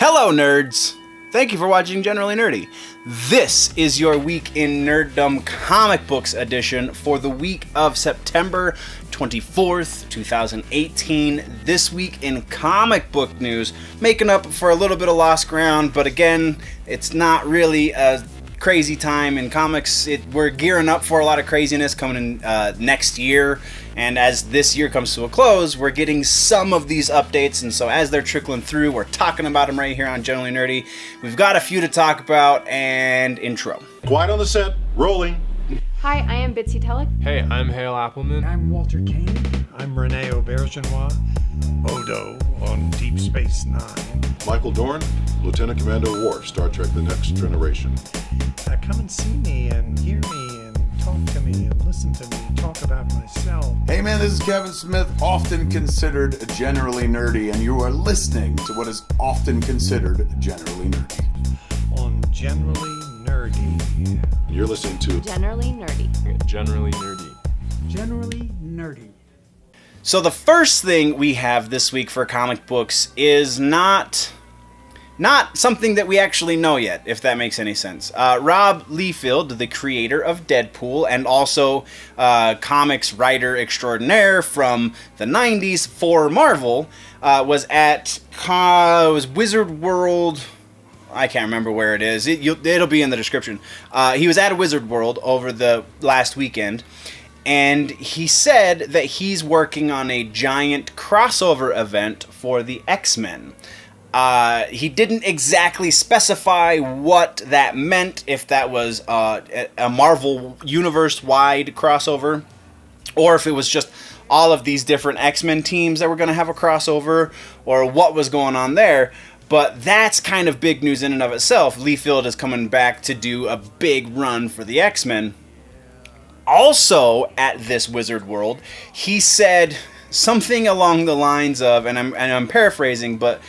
Hello, nerds! Thank you for watching Generally Nerdy. This is your Week in Nerdom Comic Books edition for the week of September 24th, 2018. This week in comic book news, making up for a little bit of lost ground, but again, it's not really a crazy time in comics. We're gearing up for a lot of craziness coming in next year, and as this year comes to a close, we're getting some of these updates, and so as they're trickling through, we're talking about them right here on Generally Nerdy. We've got a few to talk about, and intro. Quiet on the set, rolling. Hi, I am Bitsy Telek. Hey, I'm Hale Appleman. I'm Walter Kane. I'm Rene Aubergenois. Odo on Deep Space Nine. Michael Dorn, Lieutenant Commander Worf, Star Trek The Next Generation. Come and see me and hear me and talk to me and listen to me talk about myself. Hey man, this is Kevin Smith, often considered generally nerdy, and you are listening to what is often considered generally nerdy. On Generally Nerdy. You're listening to Generally Nerdy. Generally Nerdy. Generally nerdy. So the first thing we have this week for comic books is not something that we actually know yet, if that makes any sense. Rob Liefeld, the creator of Deadpool and also comics writer extraordinaire from the 90s for Marvel, was at Wizard World. I can't remember where it is. It'll be in the description. He was at a Wizard World over the last weekend, and he said that he's working on a giant crossover event for the X-Men. He didn't exactly specify what that meant, if that was a Marvel Universe-wide crossover, or if it was just all of these different X-Men teams that were going to have a crossover, or what was going on there. But that's kind of big news in and of itself. Liefeld is coming back to do a big run for the X-Men. Also, at this Wizard World, he said something along the lines of, and I'm paraphrasing, but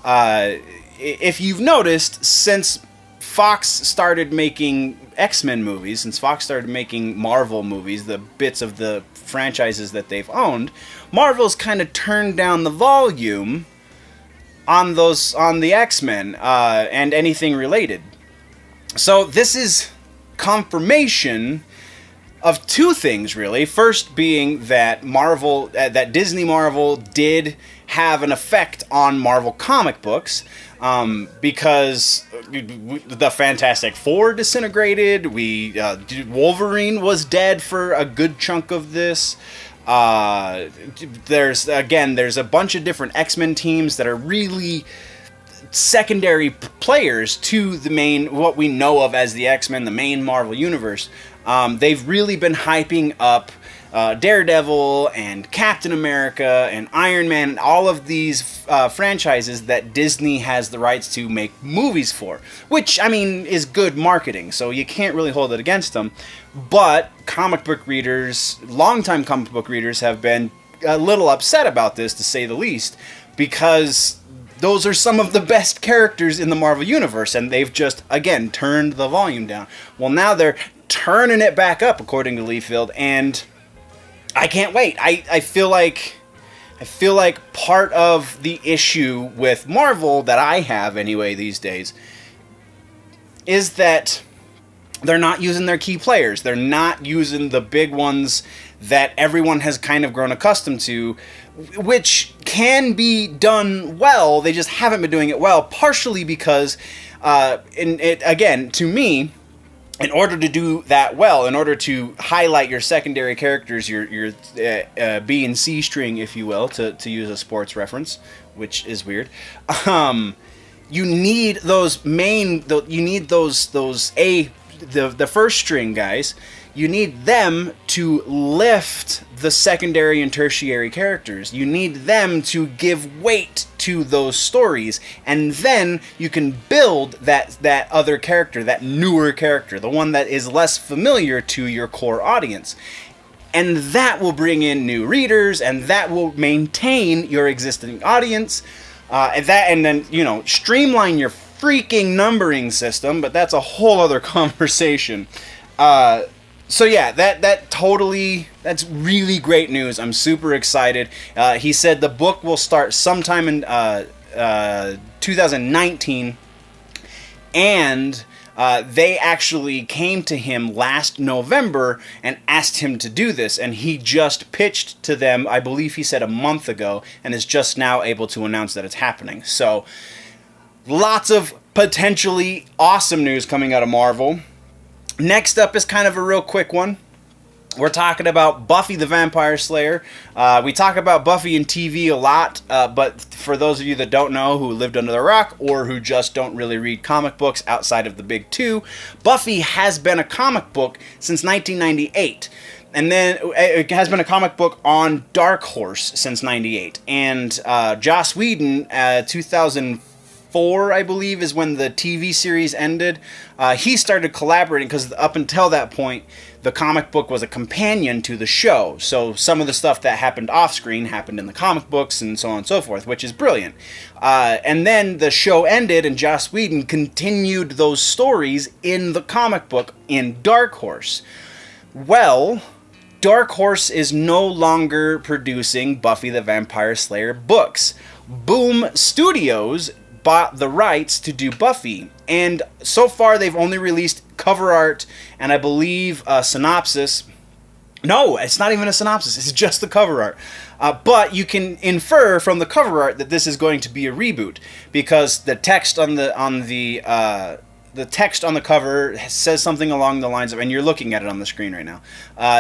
if you've noticed, since Fox started making X-Men movies, since Fox started making Marvel movies, the bits of the franchises that they've owned, Marvel's kind of turned down the volume on the X-Men and anything related. So this is confirmation of two things, really. First being that Disney Marvel did have an effect on Marvel comic books, because the Fantastic Four disintegrated. Wolverine was dead for a good chunk of this. There's a bunch of different X-Men teams that are really secondary players to the main, what we know of as the X-Men, the main Marvel universe. They've really been hyping up Daredevil and Captain America and Iron Man and all of these franchises that Disney has the rights to make movies for, which, I mean, is good marketing, so you can't really hold it against them. But comic book readers, longtime comic book readers, have been a little upset about this, to say the least, because those are some of the best characters in the Marvel Universe, and they've just, again, turned the volume down. Well, now they're turning it back up, according to Liefeld, and I can't wait. I feel like part of the issue with Marvel, that I have anyway these days, is that they're not using their key players. They're not using the big ones that everyone has kind of grown accustomed to, which can be done well. They just haven't been doing it well, partially because, again, to me, in order to do that well, in order to highlight your secondary characters, your B and C string, if you will, to use a sports reference, which is weird, you need those the first string guys. You need them to lift the secondary and tertiary characters. You need them to give weight to those stories, and then you can build that other character, that newer character, the one that is less familiar to your core audience. And that will bring in new readers, and that will maintain your existing audience, and then streamline your freaking numbering system, but that's a whole other conversation. So yeah, that's really great news. I'm super excited. He said the book will start sometime in 2019, and they actually came to him last November and asked him to do this, and he just pitched to them, I believe he said a month ago, and is just now able to announce that it's happening. So, lots of potentially awesome news coming out of Marvel. Next up is kind of a real quick one. We're talking about Buffy the Vampire Slayer. We talk about Buffy in TV a lot, but for those of you that don't know, who lived under the rock, or who just don't really read comic books outside of the big two, Buffy has been a comic book since 1998. And then it has been a comic book on Dark Horse since 98. And Joss Whedon, 2004, I believe, is when the TV series ended. He started collaborating, because up until that point, the comic book was a companion to the show. So some of the stuff that happened off screen happened in the comic books and so on and so forth, which is brilliant. And then the show ended, and Joss Whedon continued those stories in the comic book in Dark Horse. Well, Dark Horse is no longer producing Buffy the Vampire Slayer books. Boom Studios bought the rights to do Buffy, and so far they've only released cover art and I believe a synopsis. No, it's not even a synopsis, it's just the cover art. But you can infer from the cover art that this is going to be a reboot, because the text on the text on the cover says something along the lines of, and you're looking at it on the screen right now,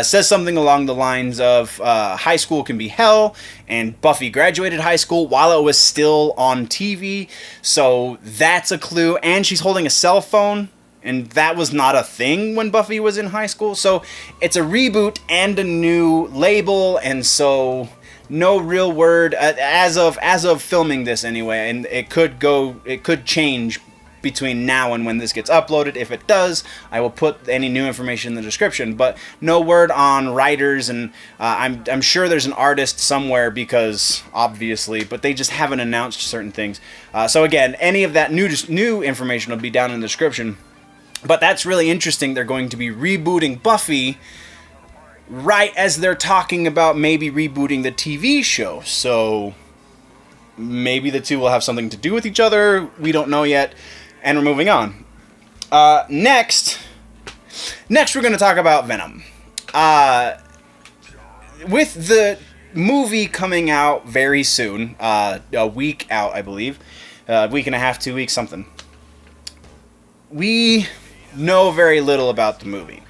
says something along the lines of high school can be hell, and Buffy graduated high school while it was still on TV, so that's a clue. And she's holding a cell phone, and that was not a thing when Buffy was in high school, so it's a reboot and a new label, and so no real word as of filming this anyway, and it could change between now and when this gets uploaded. If it does, I will put any new information in the description, but no word on writers, and I'm sure there's an artist somewhere, because obviously, but they just haven't announced certain things. So again, any of that new information will be down in the description. But that's really interesting. They're going to be rebooting Buffy right as they're talking about maybe rebooting the TV show. So maybe the two will have something to do with each other. We don't know yet. And we're moving on. Next, we're going to talk about Venom. With the movie coming out very soon, a week out, I believe, a week and a half, 2 weeks, something, we know very little about the movie,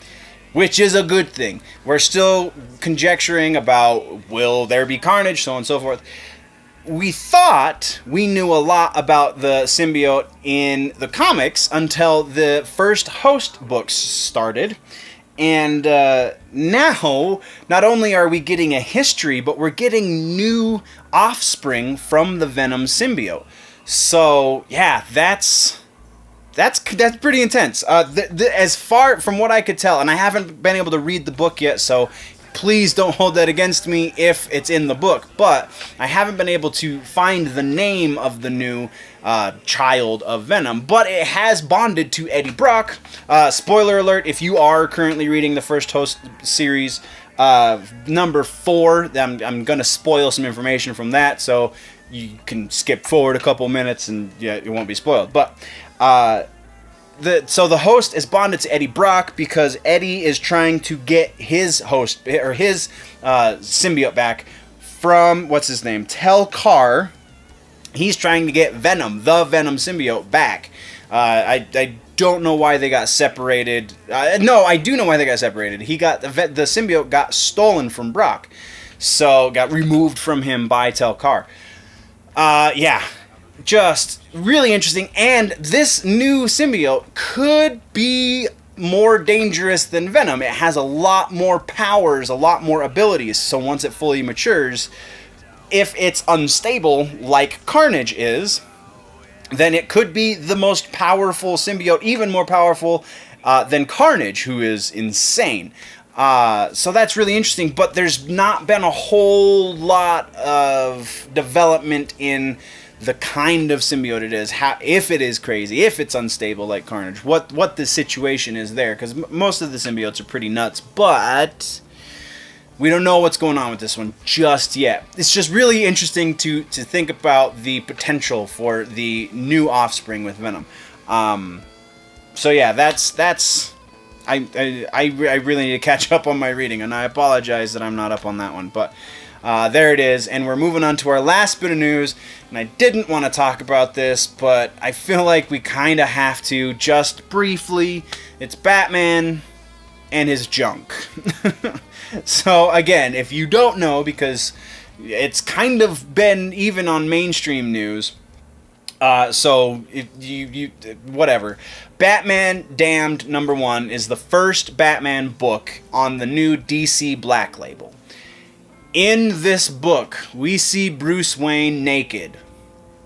which is a good thing. We're still conjecturing about, will there be carnage, so on and so forth. We thought we knew a lot about the symbiote in the comics until the first Host books started. And now, not only are we getting a history, but we're getting new offspring from the Venom symbiote. So, yeah, that's pretty intense. As far from what I could tell, and I haven't been able to read the book yet, so please don't hold that against me if it's in the book, but I haven't been able to find the name of the new child of Venom, but it has bonded to Eddie Brock. Spoiler alert, if you are currently reading the first Host series, number 4, I'm going to spoil some information from that, so you can skip forward a couple minutes and yeah, it won't be spoiled. But so the Host is bonded to Eddie Brock because Eddie is trying to get his Host, or his symbiote back from, what's his name, Tel-Kar. He's trying to get Venom, the Venom symbiote, back. I don't know why they got separated. No, I do know why they got separated. The symbiote got stolen from Brock, so got removed from him by Tel-Kar. Yeah, just really interesting. And this new symbiote could be more dangerous than Venom. It has a lot more powers, a lot more abilities. So once it fully matures, if it's unstable like Carnage is, then it could be the most powerful symbiote, even more powerful than Carnage, who is insane. So that's really interesting, but there's not been a whole lot of development in the kind of symbiote it is, if it is crazy, if it's unstable like Carnage, what the situation is there, because most of the symbiotes are pretty nuts, but We don't know what's going on with this one just yet. It's just really interesting to think about the potential for the new offspring with Venom. So yeah, that's I really need to catch up on my reading, and I apologize that I'm not up on that one, but there it is, and we're moving on to our last bit of news, and I didn't want to talk about this, but I feel like we kind of have to just briefly. It's Batman and his junk. So again, if you don't know, because it's kind of been even on mainstream news, so if you whatever. Batman Damned #1 is the first Batman book on the new DC Black Label. In this book, we see Bruce Wayne naked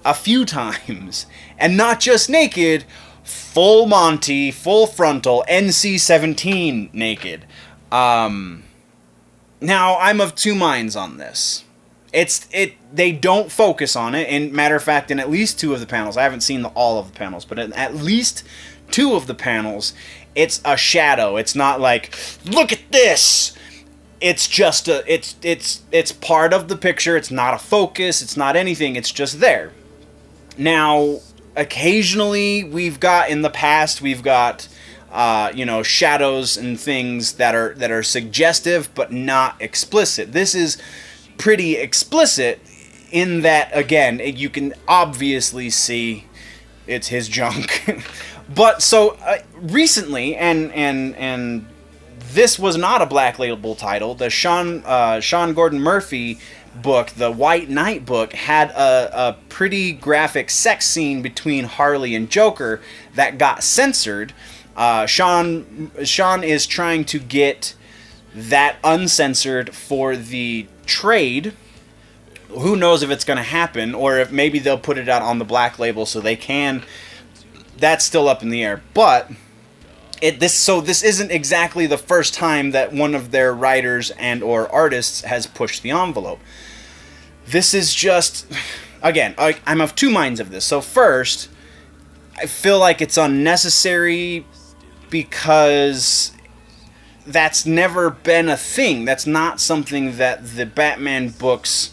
a few times, and not just naked, full Monty, full frontal, NC-17 naked. Now, I'm of two minds on this. They don't focus on it, and matter of fact, in at least two of the panels, I haven't seen all of the panels, but in at least two of the panels, it's a shadow. It's not like, look at this! It's just it's part of the picture. It's not a focus. It's not anything. It's just there. Now, occasionally we've got shadows and things that are suggestive but not explicit. This is pretty explicit in that, again, you can obviously see it's his junk. But so recently, and this was not a Black Label title. The Sean Gordon Murphy book, the White Knight book, had a pretty graphic sex scene between Harley and Joker that got censored. Sean is trying to get that uncensored for the trade. Who knows if it's going to happen, or if maybe they'll put it out on the Black Label so they can. That's still up in the air. But this isn't exactly the first time that one of their writers and or artists has pushed the envelope. This is just, again, I'm of two minds of this. So first, I feel like it's unnecessary because that's never been a thing. That's not something that the Batman books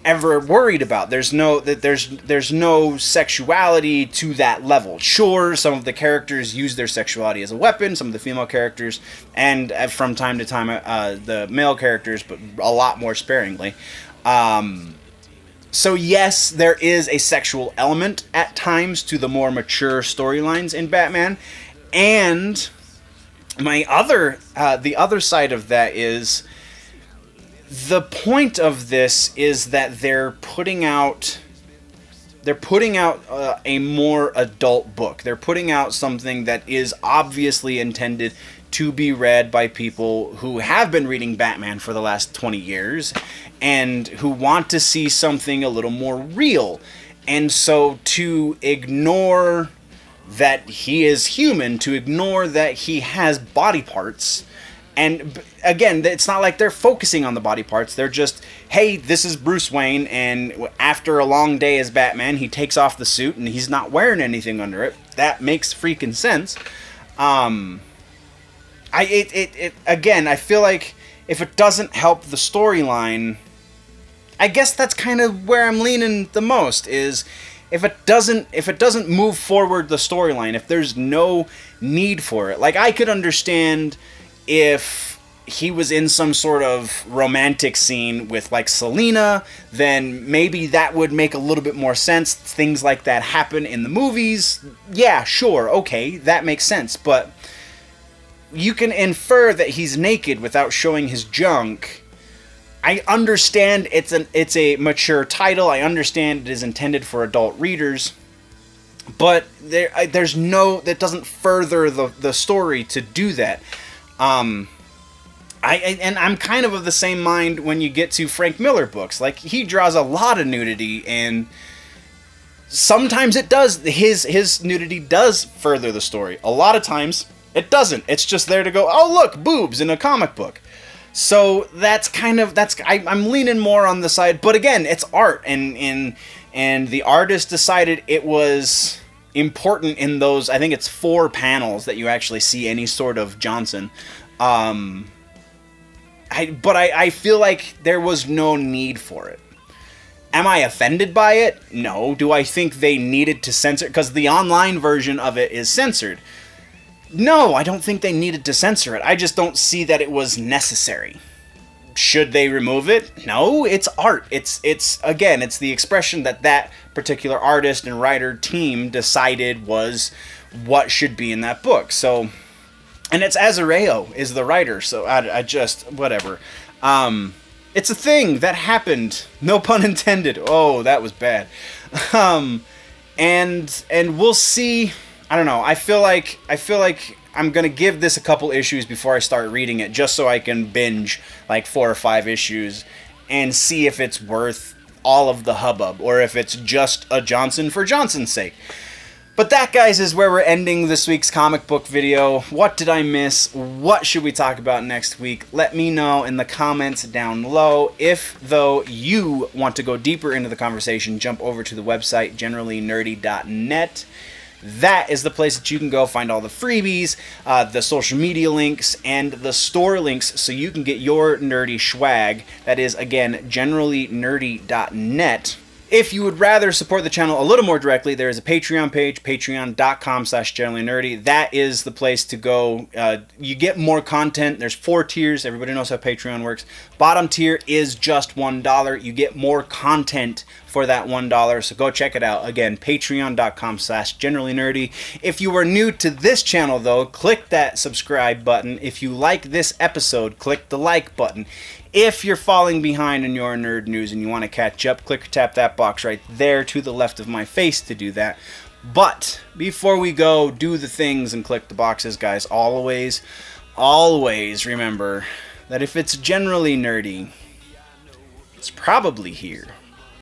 ever worried about. There's no sexuality to that level. Sure, some of the characters use their sexuality as a weapon, some of the female characters, and from time to time the male characters, but a lot more sparingly. So yes, there is a sexual element at times to the more mature storylines in Batman, and the other side of that is the point of this is that they're putting out a more adult book. They're putting out something that is obviously intended to be read by people who have been reading Batman for the last 20 years and who want to see something a little more real. And so to ignore that he is human, to ignore that he has body parts, and again, it's not like they're focusing on the body parts. They're just, hey, this is Bruce Wayne, and after a long day as Batman, he takes off the suit and he's not wearing anything under it. That makes freaking sense. Again, I feel like if it doesn't help the storyline, I guess that's kind of where I'm leaning the most, is if it doesn't move forward the storyline, if there's no need for it. Like, I could understand if he was in some sort of romantic scene with, like, Selena, then maybe that would make a little bit more sense. Things like that happen in the movies. Yeah, sure, okay, that makes sense. But you can infer that he's naked without showing his junk. I understand it's a mature title. I understand it is intended for adult readers. But that doesn't further the story to do that. I'm kind of the same mind when you get to Frank Miller books. Like, he draws a lot of nudity, and sometimes it does. His nudity does further the story. A lot of times it doesn't. It's just there to go, oh look, boobs in a comic book. So I'm leaning more on the side. But again, it's art, and the artist decided it was important in those, I think it's 4 panels that you actually see any sort of Johnson. I feel like there was no need for it. Am I offended by it? No. Do I think they needed to censor? Because the online version of it is censored. No, I don't think they needed to censor it. I just don't see that it was necessary. Should they remove it? No, it's art. It's the expression that particular artist and writer team decided was what should be in that book. So, and it's Azareo is the writer, so I just, whatever. It's a thing that happened. No pun intended. Oh, that was bad. And we'll see. I don't know. I feel like I'm going to give this a couple issues before I start reading it, just so I can binge like 4 or 5 issues and see if it's worth all of the hubbub or if it's just a Johnson for Johnson's sake. But that, guys, is where we're ending this week's comic book video. What did I miss? What should we talk about next week? Let me know in the comments down below. If, though, you want to go deeper into the conversation, jump over to the website, generallynerdy.net. That is the place that you can go find all the freebies, the social media links, and the store links so you can get your nerdy swag. That is, again, generallynerdy.net. If you would rather support the channel a little more directly, there is a Patreon page, patreon.com/generallynerdy. That is the place to go. You get more content. There's 4 tiers. Everybody knows how Patreon works. Bottom tier is just $1. You get more content for that $1, so go check it out. Again, patreon.com/generallynerdy. If you are new to this channel, though, click that subscribe button. If you like this episode, click the like button. If you're falling behind in your nerd news and you want to catch up, click or tap that box right there to the left of my face to do that. But before we go, do the things and click the boxes, guys. Always remember that if it's generally nerdy, it's probably here.